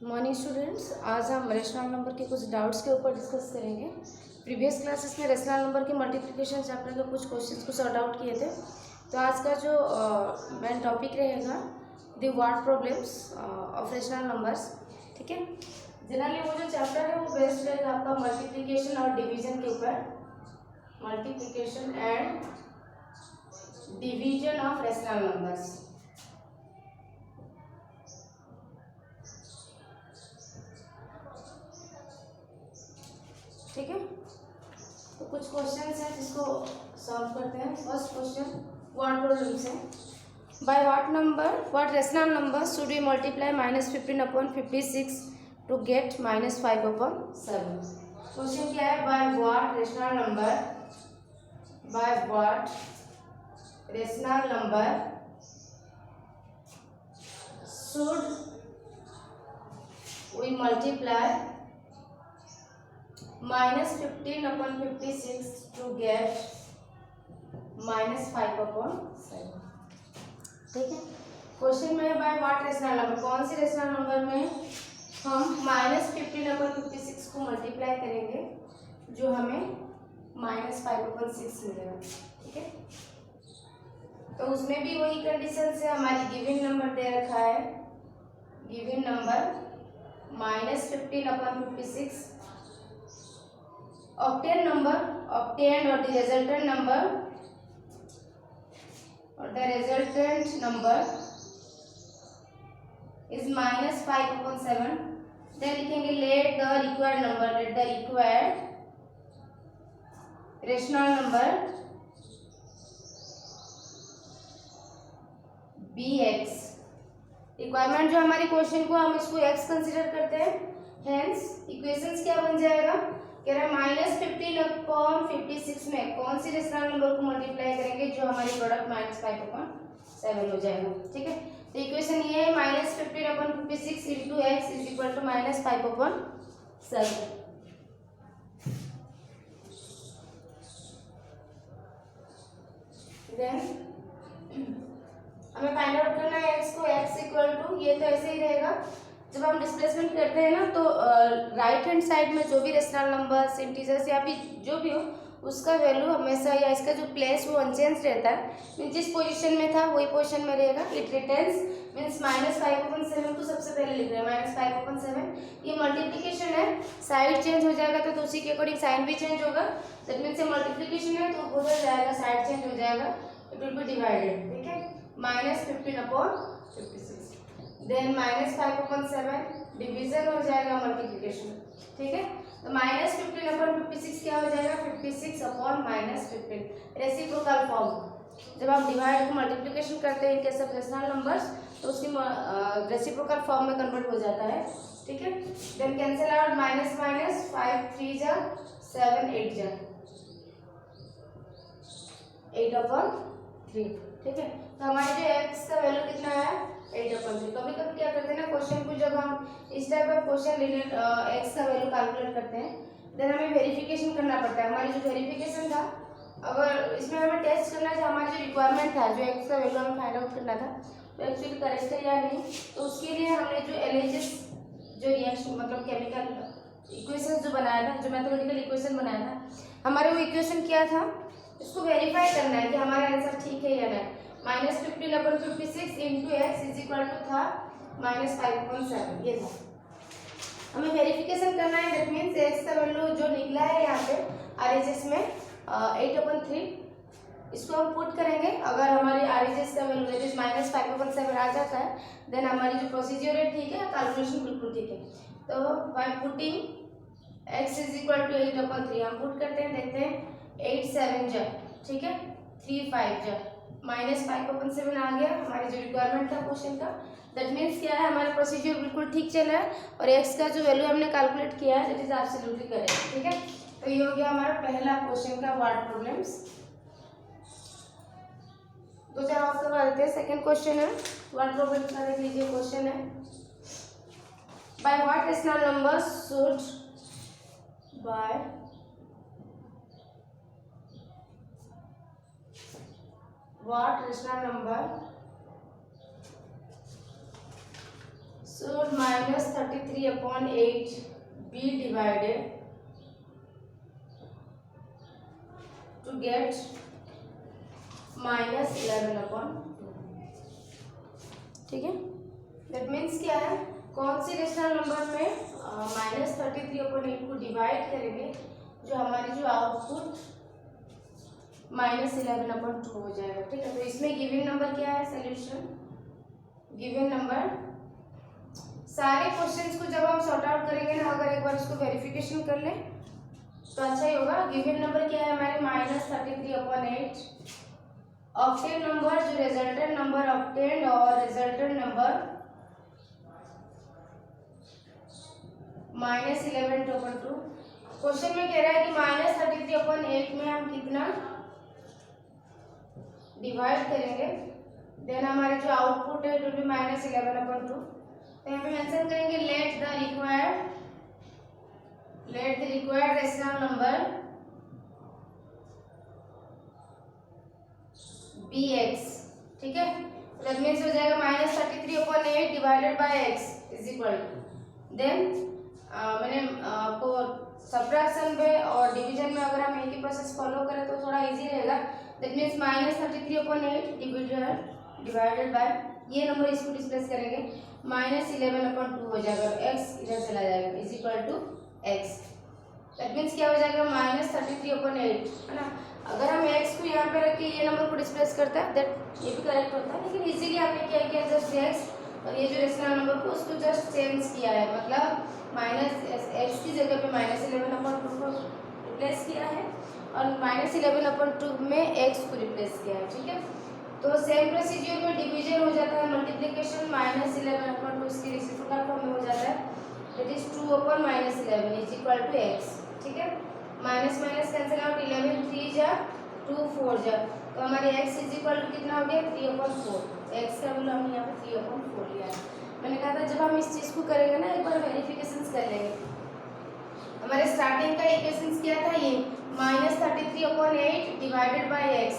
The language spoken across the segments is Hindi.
मॉर्निंग स्टूडेंट्स, आज हम रेशनल नंबर के कुछ डाउट्स के ऊपर डिस्कस करेंगे। प्रीवियस क्लासेस में रेशनल नंबर के मल्टीप्लिकेशन चैप्टर के कुछ क्वेश्चंस को सॉर्ट आउट किए थे। तो आज का जो मेन टॉपिक रहेगा the word problems of rational numbers. ठीक है, जनरली वो जो चैप्टर है वो बेस्ड रहेगा आपका मल्टीप्लिकेशन और डिवीजन के ऊपर, multiplication and division of rational numbers. ठीक है, तो कुछ क्वेश्चंस हैं जिसको सॉल्व करते हैं। फर्स्ट क्वेश्चन वर्ड प्रॉब्लम्स है। By what number, what rational number should we multiply -15/56 to get -5/7। Question क्या है? By what rational number, by what rational number should we multiply -15/56 to get -5/7। ठीक है, क्वेश्चन में बाय व्हाट रेशनल नंबर, कौन सी रेशनल नंबर में हम -15/56 को मल्टीप्लाई करेंगे जो हमें -5/6 मिलेगा। ठीक है, तो उसमें भी वही कंडीशन से हमारी गिवन नंबर दे रखा है, given number -15/56 obtained number, obtained or the resultant number, or the resultant number is -5/7। then लिखेंगे let the required number, let the required rational number be x। Requirement जो हमारी क्वेश्चन को, हम इसको x कंसिडर करते हैं, हेंस इक्वेशंस क्या बन जाएगा? कह रहा है -15/56 में कौन सी रेशनल नंबर को मल्टीप्लाई करेंगे जो हमारी प्रोडक्ट -5/7 हो जाएगा। ठीक है, तो इक्वेशन ये है -15/56 into x is equal to -5/7। Then हमें फाइंड आउट करना है एक्स को, एक्स इक्वल टू, ये तो ऐसे ही रहेगा। जब हम डिस्प्लेसमेंट करते हैं ना, तो राइट हैंड साइड में जो भी रेशनल नंबर्स, इंटीजर्स या फिर जो भी हो, उसका वैल्यू हमेशा, या इसका जो प्लेस वो अनचेंज रहता है, जिस पोजीशन में था वही पोजीशन में रहेगा। इट रिटेन्स मीन्स -5/7 को सबसे पहले लिख रहे हैं, -5/7। ये मल्टीप्लिकेशन है, साइड चेंज हो जाएगा तो उसी के अकॉर्डिंग साइन भी चेंज होगा। दैट मीन्स ये मल्टीप्लिकेशन है तो उधर जाएगा, साइड चेंज हो जाएगा, इट विल बी डिवाइडेड। ठीक है, -15/56, देन -5/7 डिवीजन हो जाएगा मल्टीप्लिकेशन। ठीक है, तो -15/56 क्या हो जाएगा? 56/-15 रेसिप्रोकल फॉर्म। जब आप डिवाइड को मल्टीप्लिकेशन करते हैं in case of rational numbers, तो उसकी रेसिप्रोकल फॉर्म में कन्वर्ट हो जाता है। ठीक है, देन कैंसिल आउट, माइनस 5 3 जा 7 8 जा 8/3। ठीक है, तो हमारे जो x का वैल्यू कितना है? 8/3। कभी कभी क्या करते हैं ना, क्वेश्चन को जब हम इस type of question relate x का वैल्यू कैलकुलेट करते हैं, देन हमें वेरिफिकेशन करना पड़ता है। हमारी जो वेरिफिकेशन था, अगर इसमें हमें टेस्ट करना है हमारा जो रिक्वायरमेंट था, जो x का वैल्यू हमें फाइंड आउट करना था तो एक्चुअली करेक्ट है या नहीं, तो उसके लिए हमने जो LHS जो रिएक्शन मतलब केमिकल इक्वेशन जो बनाया था, जो मैथमेटिकल इक्वेशन बनाया था, हमारे वो इक्वेशन क्या था, इसको वेरीफाई करना है कि हमारा आंसर ठीक है या नहीं। -15/56 into x is equal to था -5/7, ये था। हमें वेरिफिकेशन करना है, दैट मीन्स एक्स का वैल्यू जो निकला है यहाँ पे RHS में 8/3, इसको हम पुट करेंगे। अगर हमारी RHS का वैल्यू दैट इज -5/7 आ जाता है, देन हमारी जो प्रोसीजर है ठीक है, कैलकुलेशन बिल्कुल ठीक है। तो by putting x is equal to 8/3 हम पुट करते हैं, देखते हैं 8 7 जा, ठीक है, 3 5 जा, -5/7 आ गया हमारी जो रिक्वायरमेंट था क्वेश्चन का। दैट मीन्स क्या है, हमारा प्रोसीजर बिल्कुल ठीक चला है और x का जो वैल्यू हमने कैलकुलेट किया है दैट इज एब्सोल्युटली करेक्ट। ठीक है, तो ये हो गया हमारा पहला क्वेश्चन का वर्ड प्रॉब्लम्स। दो चार और करवा देते हैं। सेकंड क्वेश्चन है वर्ड प्रॉब्लम का, देख लीजिए क्वेश्चन है, by what rational number should, by what rational number should -33 33/8 be divided to get -11/2। ठीक है, दैट मीन्स क्या है, कौन सी रेशनल नंबर में -33/8 को डिवाइड करेंगे जो हमारी जो आउटपुट -11/2 हो जाएगा। ठीक है, तो इसमें गिवन नंबर क्या है, सोल्यूशन गिवन नंबर। सारे क्वेश्चंस को जब हम सॉर्ट आउट करेंगे ना, अगर एक बार उसको वेरिफिकेशन कर लें तो अच्छा ही होगा। गिवन नंबर क्या है हमारे -33/8। ऑक्टेन नंबर जो रिजल्टेंट नंबर ऑक्टेन और रिजल्टेंट नंबर -11/2। क्वेश्चन में कह रहा है कि -33/8 में हम कितना डिवाइड करेंगे, देन हमारे जो आउटपुट है इट विल बी -11/2। तो यहाँ पे मेंशन करेंगे let the required rational number bx। ठीक है, दैट मींस हो जाएगा -33/8 divided by x is equal to, then मैंने आपको सब्ट्रैक्शन पे और डिवीजन में अगर हम एक ही प्रोसेस फॉलो करें तो थोड़ा इजी रहेगा। दैट मींस -33/8 डिवाइडेड बाय, ये नंबर इसको डिस्प्लेस करेंगे, -11/2 हो जाएगा, x इधर चला जाएगा is equal to x। That means क्या हो जाएगा -33/8, है ना। अगर हम x को यहाँ पे रख के ये नंबर को डिस्प्लेस करता है दैट ये भी करेक्ट होता है, लेकिन इजीली आपने क्या किया, जस्ट x और ये जो रेशनल नंबर को उसको जस्ट चेंज किया है, मतलब -x की जगह पे -11/2 को रिप्लेस किया है और -11/2 में x को रिप्लेस किया है। ठीक है, तो सेम प्रोसीजर में डिवीजन हो जाता है, मल्टीप्लिकेशन -11/2 इसके रेसिप्रोकल फॉर्म में हो जाता है, that is 2/-11 is equal to x। ठीक है, माइनस माइनस कैंसिल आउट, 11 3 जा 2 4 जा, तो हमारे x इज इक्वल टू कितना हो गया 3/4। x का वैल्यू हमने यहाँ पे 3/4 लिया है। मैंने कहा था जब हम इस चीज़ को करेंगे ना एक बार वेरिफिकेशंस कर लेंगे। हमारे स्टार्टिंग का इक्वेशंस क्या था, ये -33/8 divided by x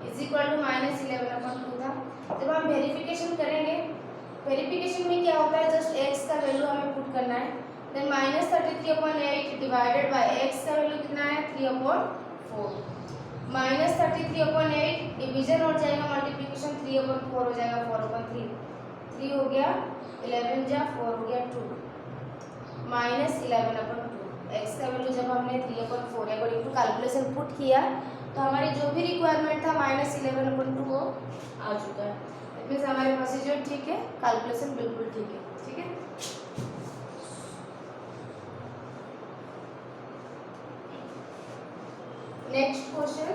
is equal to -11/2 था। जब हम वेरिफिकेशन करेंगे, वेरिफिकेशन में क्या होता है, जस्ट x का वैल्यू हमें पुट करना है, देन -33/8 डिवाइडेड बाय x का वैल्यू कितना है 3/4। -33/8 डिवीजन हो जाएगा, मल्टीप्लिकेशन 3/4 हो जाएगा, 4/3 3 हो गया, 11 जा 4 हो गया 2, -11/2। x का वैल्यू जब हमने 3/4 अकॉर्डिंग टू कैलकुलेशन पुट किया तो हमारी जो भी रिक्वायरमेंट था -11/2 वो आ चुका है। इट मीन्स हमारे प्रोसीजर ठीक है, कैलकुलेशन बिल्कुल ठीक है। ठीक है, next question,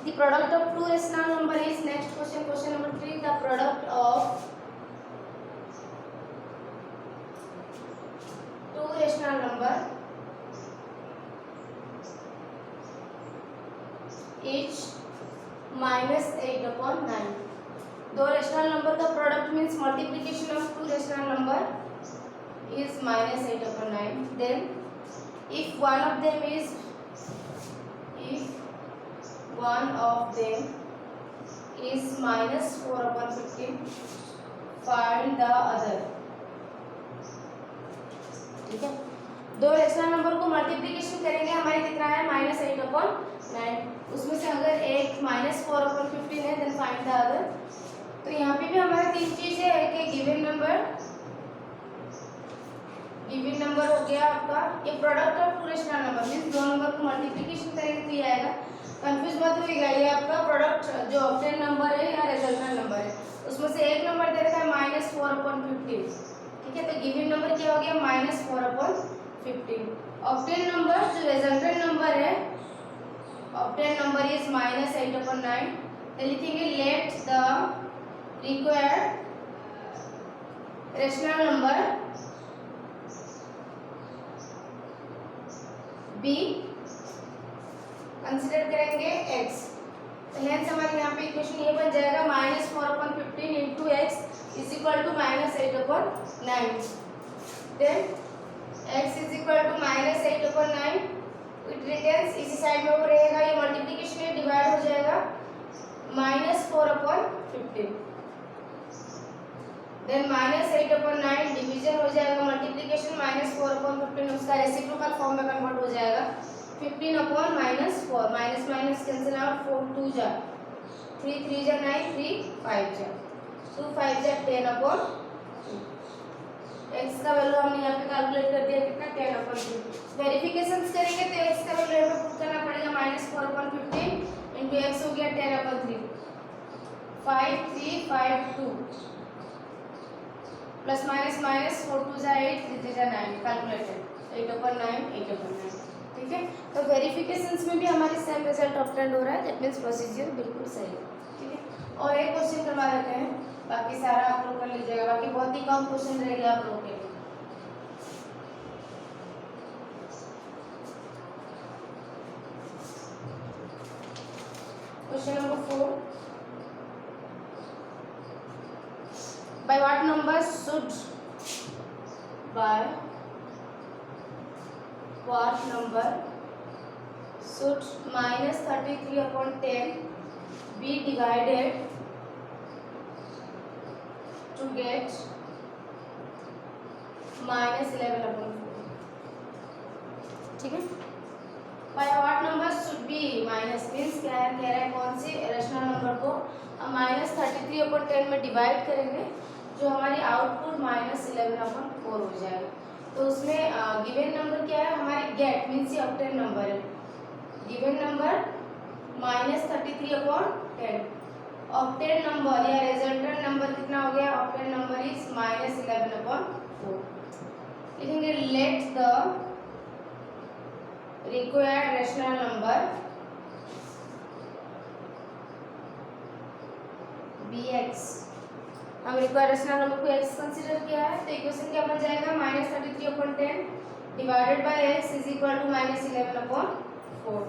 the product of two rational number is, next question, question number 3, the product of two rational number is -8/9। दो रेशनल नंबर का product means multiplication of two rational number is -8/9। then if one of them is -4/15 find the other। ठीक है, दो रेशनल नंबर को मल्टीप्लिकेशन करेंगे, हमारे कितना है -8/9, उसमें से अगर एक -4/15 है देन फाइंड द अदर। तो यहाँ पे भी हमारे तीन चीजें है कि गिवन नंबर हो गया आपका, ये product of two rational number means दो नंबर को मल्टीप्लिकेशन करेंगे तो ये आएगा, कंफ्यूज मत होइएगा, ये आपका प्रोडक्ट जो ऑक्टेन नंबर है या रिजल्टेंट नंबर है उसमें से एक नंबर दे रखा है -4/15। ठीक है, तो गिवन नंबर क्या हो गया -4/15। ऑक्टेन नंबर जो रिजल्टेंट नंबर है, ऑक्टेन नंबर इज -8/9। तो लिखेंगे let the required rational number be, consider करेंगे x। तो हेंस हमारे यहाँ पे इक्वेशन ये बन जाएगा -4/15 into x is equal to -8/9। Then x is equal to -8/9, it retains इसी साइड में वो रहेगा, ये मल्टीप्लिकेशन में डिवाइड हो जाएगा, 15। देन -8/9 डिवीजन हो जाएगा मल्टीप्लिकेशन -4/15, उसका रेसिप्रोकल फॉर्म में कन्वर्ट हो जाएगा 15/-4, माइनस माइनस कैंसिल आउट, 4 2 जा 3 3 जा 9, 3 5 जा 2 5 जा 10/2। x का वैल्यू हमने यहाँ पे कैलकुलेट कर दिया कितना 10/2। वेरिफिकेशंस करेंगे तो x का वैल्यू यहाँ पे पुट करना पड़ेगा -4/15 इंटू x हो गया 10/3, 5 3 5 2 प्लस माइनस माइनस 4 2 जा 8 3 3 जा 9, कैलकुलेटेड 8/9 8/9। ठीक है, तो वेरिफिकेशंस में भी हमारे सेम रिजल्ट ऑब्टेन हो रहा है, दैट मींस प्रोसीजर बिल्कुल सही है। ठीक है, और एक क्वेश्चन करवा देते हैं, बाकी सारा आप लोग कर लीजिएगा, बाकी बहुत ही कम क्वेश्चन रहेंगे आप लोगों के लिए। Question number 4, by what number should -33/10 be divided to get -11/4? ठीक है, by what number should be minus means क्या है, कह रहा है कौन सी रेशनल नंबर को हम -33/10 में डिवाइड करेंगे जो हमारी आउटपुट -11/4 हो जाएगा। तो उसमें गिवन नंबर क्या है हमारे, गेट मीन्स ये ऑक्टेन नंबर है, गिवन नंबर -33/10, ऑक्टेन नंबर या रिजल्टेंट नंबर कितना हो गया, ऑक्टेन नंबर इज -11/4। लिखेंगे let the required rational number be x. हम रिक्वायर्ड रेशनल नंबर को x कंसीडर किया है, तो इक्वेशन क्या बन जाएगा, -33/10 divided by x is equal to -11/4।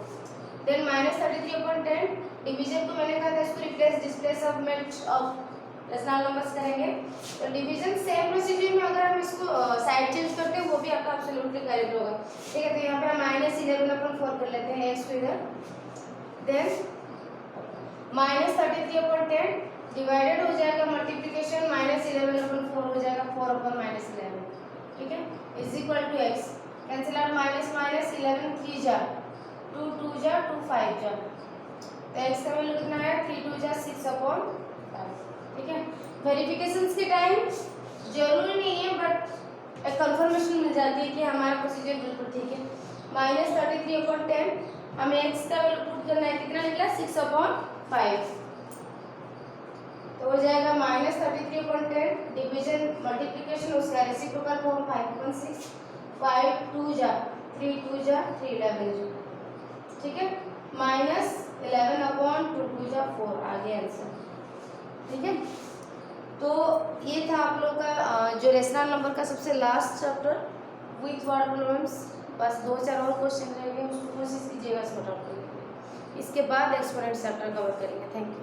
Then -33/10 division को मैंने कहा था इसको डिस्प्लेसमेंट ऑफ रेशनल नंबर्स करेंगे, तो डिवीजन सेम प्रोसीजर में अगर हम इसको साइड चेंज करते हैं वो भी आपका एब्सोल्युटली करेक्ट होगा। ठीक है, तो यहाँ पे हम -11/4 कर लेते हैं x को इधर, देन -33/10 डिवाइडेड हो जाएगा मल्टीप्लिकेशन -11/4 हो जाएगा 4/-11। ठीक है, is equal to x, cancel out minus minus 11 3 जा 2 2 जा 2 5 जा, तो x का वैल्यू कितना है 3 2 जा 6/5। ठीक है, वेरिफिकेशंस के टाइम जरूरी नहीं है बट एक कंफर्मेशन मिल जाती है कि हमारा प्रोसीजर बिल्कुल ठीक है। -33/10 हमें x का वैल्यू पुट करना है, कितना निकला 6/5, तो हो जाएगा -33/10 डिवीजन मल्टीप्लिकेशन उसका रेसिप्रोकल फॉर्म 5/6, 5 2 जा 3 2 जा 3 11 जा। ठीक है, -11/2 2 जा 4 आ गया आंसर। ठीक है, तो ये था आप लोग का जो रेशनल नंबर का सबसे last chapter with word problems. बस 2-4 और क्वेश्चन रहेंगे, उसको कोशिश कीजिएगा सॉर्ट आउट करने के लिए। इसके बाद एक्सपोनेंट चैप्टर कवर करेंगे। Thank you.